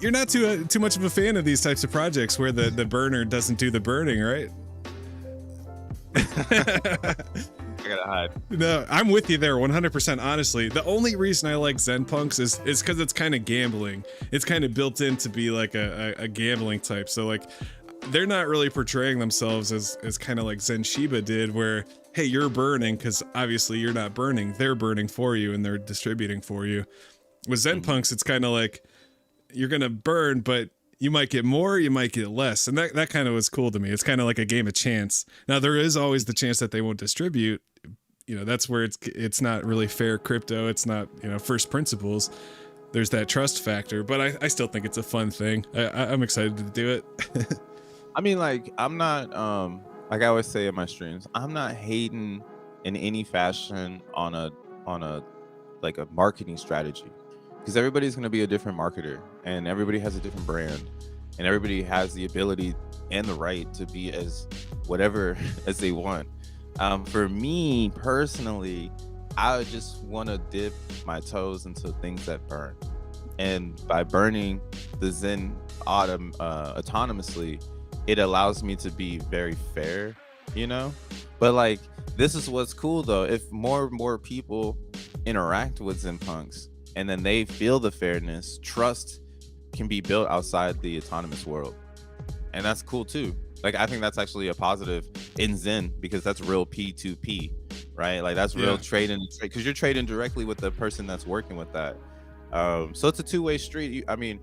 you're not too much of a fan of these types of projects where the burner doesn't do the burning, right? I gotta hide. No, I'm with you there 100%. Honestly, the only reason I like Zen Punks is because it's kind of gambling. It's kind of built in to be like a gambling type. So like, they're not really portraying themselves as kind of like Zen Shiba did, where hey, you're burning because obviously you're not burning. They're burning for you and they're distributing for you. With Zen Punks, it's kind of like you're gonna burn, but you might get more, you might get less, and that kind of was cool to me. It's kind of like a game of chance. Now there is always the chance that they won't distribute. You know, that's where it's not really fair crypto. It's not, you know, first principles. There's that trust factor, but I still think it's a fun thing. I'm excited to do it. I mean, like, I'm not like I always say in my streams, I'm not hating in any fashion on a like a marketing strategy, because everybody's going to be a different marketer and everybody has a different brand and everybody has the ability and the right to be as whatever as they want. For me personally, I just want to dip my toes into things that burn, and by burning the Zen autonomously, it allows me to be very fair, you know. But like, this is what's cool though, if more and more people interact with Zen Punks and then they feel the fairness, trust can be built outside the autonomous world, and that's cool too. Like, I think that's actually a positive in Zen, because that's real P2P, right? Like, that's real trading, because you're trading directly with the person that's working with that. So it's a two-way street. I mean,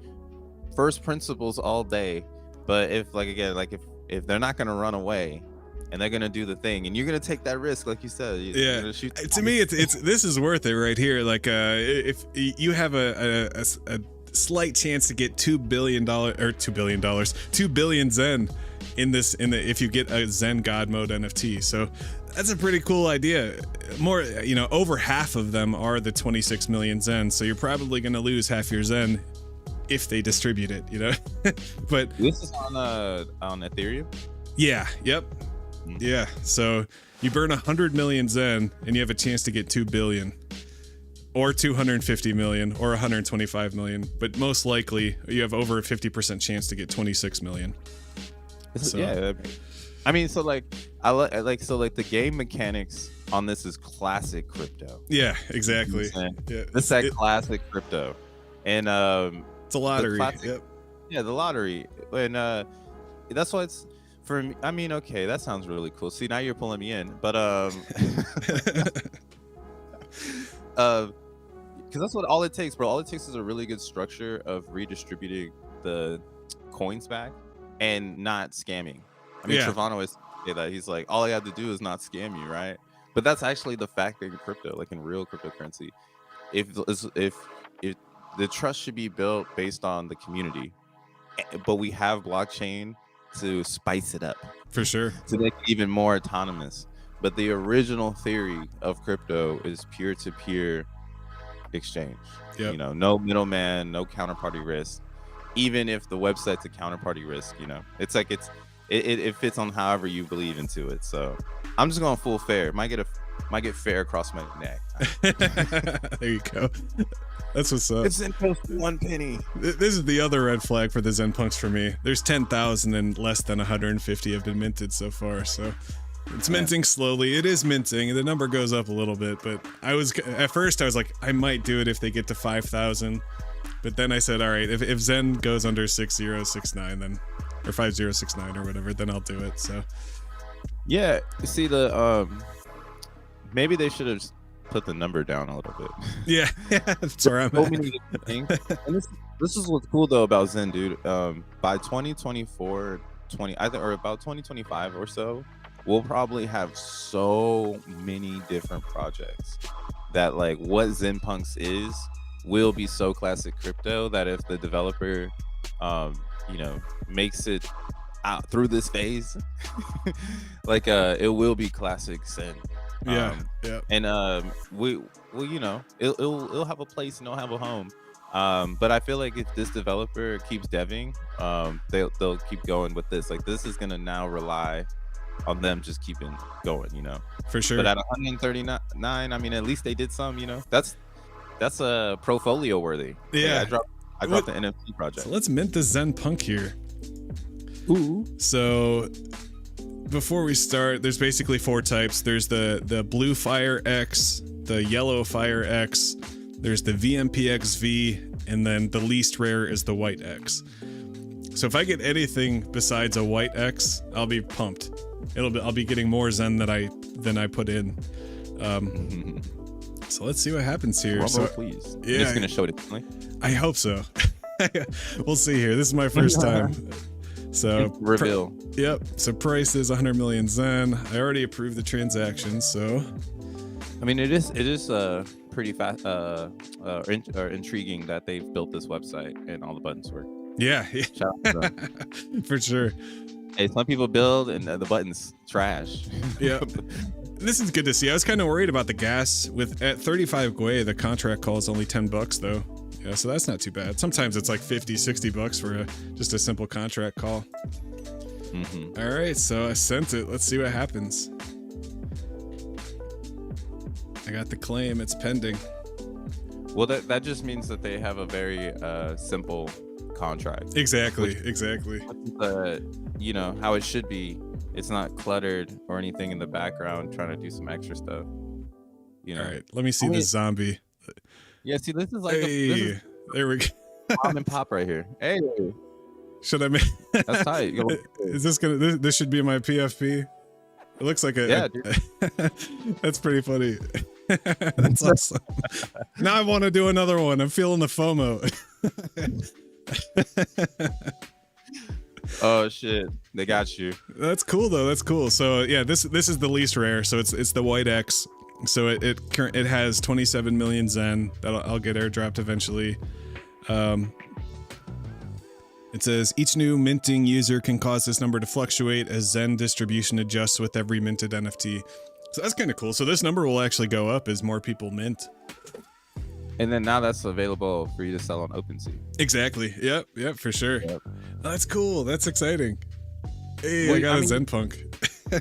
first principles all day, but if, like, again, like if they're not going to run away and they're going to do the thing and you're going to take that risk, like you said, to me, it's this is worth it right here. Like, if you have a slight chance to get $2 billion Zen if you get a Zen God mode NFT. So that's a pretty cool idea. More, you know, over half of them are the 26 million Zen. So you're probably going to lose half your Zen if they distribute it, you know. But this is on Ethereum. Yeah. Yep. Yeah. So you burn 100 million Zen and you have a chance to get 2 billion. Or 250 million or 125 million, but most likely you have over a 50% chance to get 26 million. So. Yeah, I mean, so like the game mechanics on this is classic crypto. Yeah, exactly. Yeah, this is that classic crypto, and it's a lottery. Yep. Yeah, the lottery, and that's why it's for me. I mean, okay, that sounds really cool. See, now you're pulling me in, but because that's what all it takes, bro. All it takes is a really good structure of redistributing the coins back and not scamming. I mean, Trevon always say that. He's like, all I have to do is not scam you, right? But that's actually the fact in crypto, like in real cryptocurrency. If the trust should be built based on the community, but we have blockchain to spice it up. For sure. To make it even more autonomous. But the original theory of crypto is peer-to-peer exchange. Yep. You know, no middleman, no counterparty risk. Even if the website's a counterparty risk, you know, it's like it fits on however you believe into it. So I'm just going full fair. Might get fair across my neck. There you go. That's what's up. It's Zen Punks 1 penny. This is the other red flag for the Zen Punks for me. There's 10,000 and less than 150 have been minted so far. So it's minting slowly. It is minting. The number goes up a little bit, but at first I was like, I might do it if they get to 5,000. But then I said, all right, if Zen goes under 6069, then, or 5069 or whatever, then I'll do it. So yeah, see maybe they should have put the number down a little bit. Yeah, that's where I'm at. And this is what's cool though about Zen, dude. By 2024, or about 2025 or so, we'll probably have so many different projects that, like, what Zen Punks is will be so classic crypto that if the developer you know, makes it out through this phase, like it will be classic Zen. Yeah. And we you know, it'll have a place and it'll have a home. But I feel like if this developer keeps deving, they'll keep going with this. Like, this is gonna now rely on them just keeping going, you know. For sure. But at 139, I mean, at least they did some, you know. That's a portfolio worthy. Yeah. Like, I got the NFT project. So let's mint the Zen Punk here. Ooh. So before we start, there's basically 4 types. There's the blue Fire X, the yellow Fire X, there's the VMPXV, and then the least rare is the white X. So if I get anything besides a white X, I'll be pumped. I'll be getting more Zen than I put in. So let's see what happens here. Rumble, so please. yeah, You're just gonna show it instantly? I hope so. We'll see here. This is my first time. So reveal. Yep. So price is 100 million Zen. I already approved the transaction, so I mean, it is pretty fast, intriguing that they've built this website and all the buttons work. yeah, Shout out to them. for sure. Hey, some people build and the buttons trash. Yeah. This is good to see. I was kind of worried about the gas. At 35 Gwei, the contract call is only $10 though. Yeah, so that's not too bad. Sometimes it's like 50, 60 bucks for just a simple contract call. Mm-hmm. All right, so I sent it. Let's see what happens. I got the claim. It's pending. Well, that just means that they have a very simple contract. Exactly. You know how it should be. It's not cluttered or anything in the background trying to do some extra stuff. You know. All right, let me see the zombie. Yeah, see, this is like Hey, there we go. mom and pop right here. Hey, Should I make? that's tight. Yo, Is this gonna? This should be my PFP. It looks like Yeah, That's pretty funny. That's awesome. Now I want to do another one. I'm feeling the FOMO. oh shit, they got you. That's cool though. That's cool. So yeah, this is the least rare. So it's the white X. So it has 27 million Zen that I'll get airdropped eventually. It says each new minting user can cause this number to fluctuate as Zen distribution adjusts with every minted NFT. So that's kind of cool. So this number will actually go up as more people mint. And then now that's available for you to sell on OpenSea. Exactly. Yep, for sure. Yep. That's cool. That's exciting. Hey, I got a Zen Punk.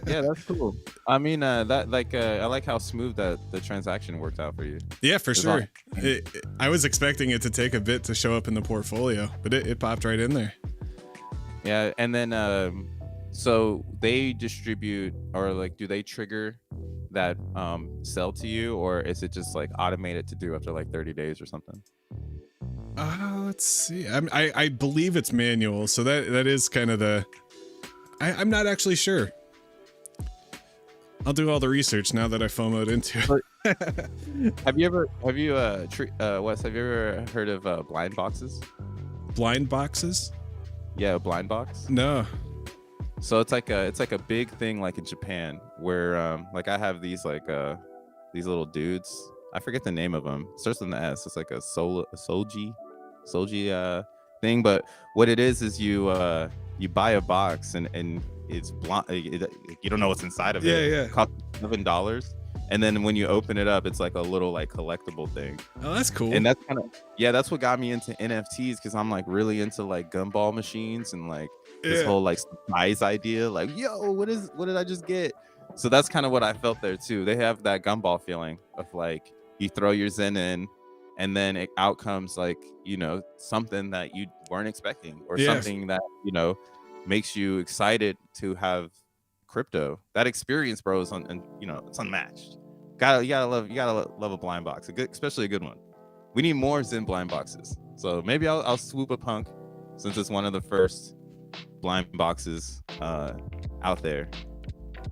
Yeah, that's cool. I mean, I like how smooth that the transaction worked out for you. Yeah, for sure. I was expecting it to take a bit to show up in the portfolio, but it popped right in there. Yeah, and then so they distribute, or like, do they trigger that sell to you, or is it just like automated to do after like 30 days or something? Let's see. I believe it's manual, so that is kind of the. I'm not actually sure. I'll do all the research now that I FOMO'd into it. Have you Wes, have you ever heard of blind boxes? Blind boxes? Yeah, a blind box. No. So it's like a big thing like in Japan where like I have these little dudes. I forget the name of them. It starts with an S. It's like a soji thing. But what it is you buy a box and it's blind. You don't know what's inside of it. Yeah. It costs $7. And then when you open it up, it's like a little like collectible thing. Oh, that's cool. And that's that's what got me into NFTs, because I'm like really into like gumball machines and like this whole like surprise idea. Like, yo, what did I just get? So that's kind of what I felt there too. They have that gumball feeling of like you throw your Zen in, and then it out comes like, you know, something that you weren't expecting, or something that, you know, makes you excited to have crypto. That experience, bro, is it's unmatched. You gotta love a blind box, especially a good one. We need more Zen blind boxes. So maybe I'll swoop a Punk, since it's one of the first blind boxes out there.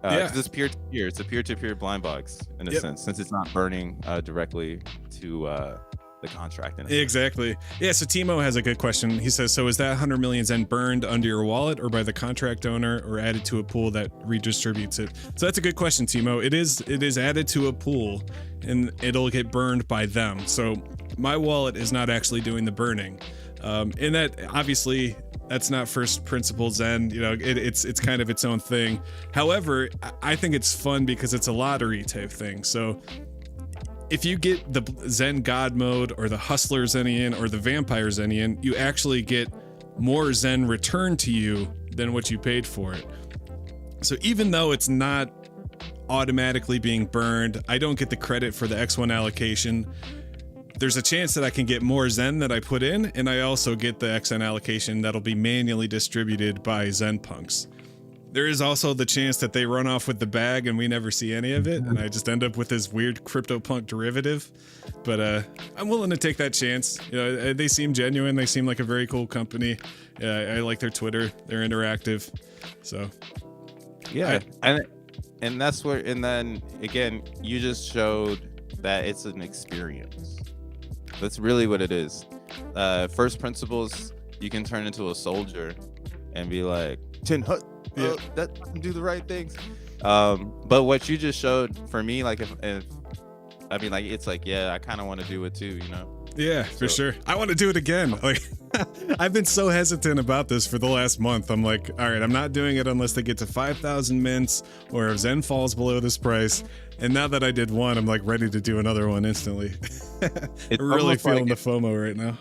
Because it's peer-to-peer. It's a peer-to-peer blind box in a sense, since it's not burning directly to the contract. Exactly. Yeah, so Timo has a good question. He says, so is that 100 million Zen burned under your wallet or by the contract owner, or added to a pool that redistributes it? So that's a good question, Timo. It is added to a pool and it'll get burned by them. So my wallet is not actually doing the burning. And that obviously that's not first principle Zen, you know, it's kind of its own thing. However, I think it's fun because it's a lottery type thing. So if you get the Zen God mode or the Hustler Zenian or the Vampire Zenian, you actually get more Zen returned to you than what you paid for it. So even though it's not automatically being burned, I don't get the credit for the X1 allocation. there's a chance that I can get more Zen that I put in, and I also get the XN allocation that'll be manually distributed by Zen Punks. There is also the chance that they run off with the bag and we never see any of it, and I just end up with this weird CryptoPunk derivative. But I'm willing to take that chance. You know, they seem genuine. They seem like a very cool company. I like their Twitter. They're interactive. So yeah, and that's where, and then again, you just showed that it's an experience. That's really what it is. First principles, you can turn into a soldier and be like, Tin Hut, that do the right things. But what you just showed for me, like if I mean, like, it's like, yeah, I kind of want to do it too, you know? Yeah, for sure. I want to do it again. Like, I've been so hesitant about this for the last month. I'm like, all right, I'm not doing it unless they get to 5,000 mints or if Zen falls below this price. And now that I did one, I'm like ready to do another one instantly. I'm really feeling the FOMO right now.